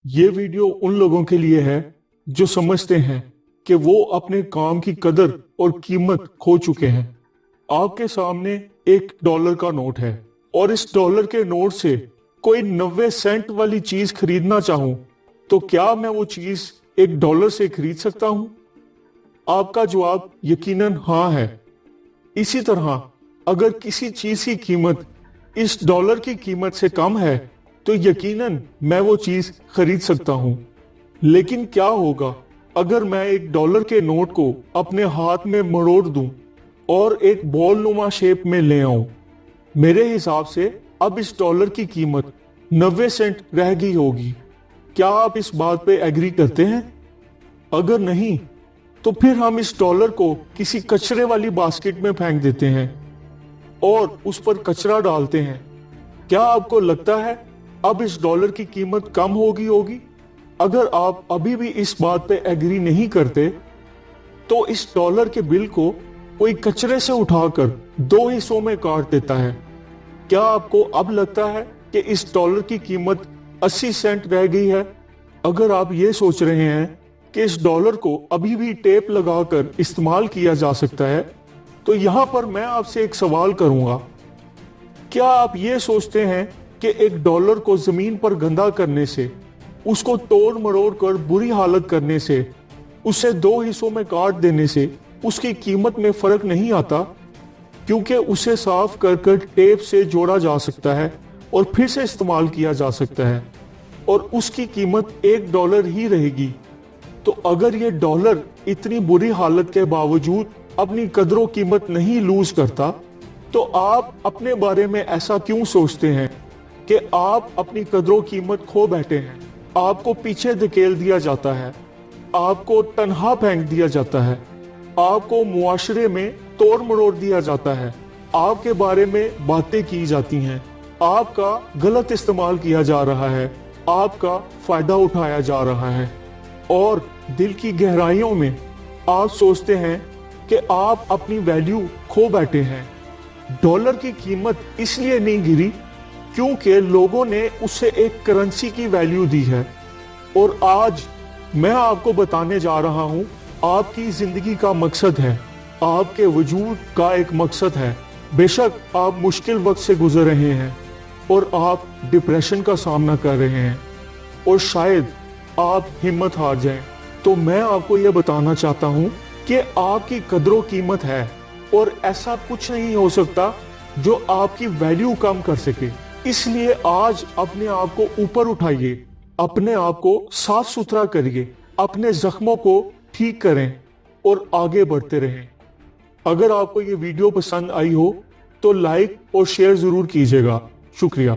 ये वीडियो उन लोगों के लिए है जो समझते हैं कि वो अपने काम की कदर और कीमत खो चुके हैं। आपके सामने $1 का नोट है और इस डॉलर के नोट से कोई 90 सेंट वाली चीज खरीदना चाहूं तो क्या मैं वो चीज $1 से खरीद सकता हूं? आपका जवाब यकीनन हाँ है। इसी तरह अगर किसी चीज की कीमत इस डॉलर की कीमत से कम है तो यकीनन मैं वो चीज खरीद सकता हूं। लेकिन क्या होगा अगर मैं $1 के नोट को अपने हाथ में मरोड़ दूं और एक बॉल नुमा शेप में ले आऊं? मेरे हिसाब से अब इस डॉलर की कीमत 90 सेंट रह गई होगी। क्या आप इस बात पे एग्री करते हैं? अगर नहीं तो फिर हम इस डॉलर को किसी कचरे वाली बास्केट में फेंक देते हैं और उस पर कचरा डालते हैं। क्या आपको लगता है अब इस डॉलर की कीमत कम होगी? अगर आप अभी भी इस बात पे एग्री नहीं करते तो इस डॉलर के बिल को कोई कचरे से उठाकर 2 हिस्सों में काट देता है। क्या आपको अब लगता है कि इस डॉलर की कीमत 80 सेंट रह गई है? अगर आप ये सोच रहे हैं कि इस डॉलर को अभी भी टेप लगाकर इस्तेमाल किया जा सकता है तो यहां पर मैं आपसे एक सवाल करूंगा। क्या आप ये सोचते हैं कि $1 को जमीन पर गंदा करने से, उसको तोड़ मरोड़ कर बुरी हालत करने से, उसे 2 हिस्सों में काट देने से उसकी कीमत में फर्क नहीं आता? क्योंकि उसे साफ कर टेप से जोड़ा जा सकता है और फिर से इस्तेमाल किया जा सकता है और उसकी कीमत $1 ही रहेगी। तो अगर ये डॉलर इतनी बुरी हालत के बावजूद अपनी कदरों कीमत नहीं लूज करता तो आप अपने बारे में ऐसा क्यों सोचते हैं कि आप अपनी कदरों कीमत खो बैठे हैं? आपको पीछे धकेल दिया जाता है, आपको तन्हा फेंक दिया जाता है, आपको मुआशरे में तोड़ मरोड़ दिया जाता है, आपके बारे में बातें की जाती हैं, आपका गलत इस्तेमाल किया जा रहा है, आपका फायदा उठाया जा रहा है और दिल की गहराइयों में आप सोचते हैं कि आप अपनी वैल्यू खो बैठे हैं। डॉलर की कीमत इसलिए नहीं गिरी क्योंकि लोगों ने उसे एक करेंसी की वैल्यू दी है। और आज मैं आपको बताने जा रहा हूं आपकी जिंदगी का मकसद है, आपके वजूद का एक मकसद है। बेशक आप मुश्किल वक्त से गुजर रहे हैं और आप डिप्रेशन का सामना कर रहे हैं और शायद आप हिम्मत हार जाएं, तो मैं आपको यह बताना चाहता हूं कि आपकी कदरों कीमत है और ऐसा कुछ नहीं हो सकता जो आपकी वैल्यू कम कर सके। इसलिए आज अपने आप को ऊपर उठाइए, अपने आप को साफ सुथरा करिए, अपने जख्मों को ठीक करें और आगे बढ़ते रहें। अगर आपको ये वीडियो पसंद आई हो तो लाइक और शेयर जरूर कीजिएगा। शुक्रिया।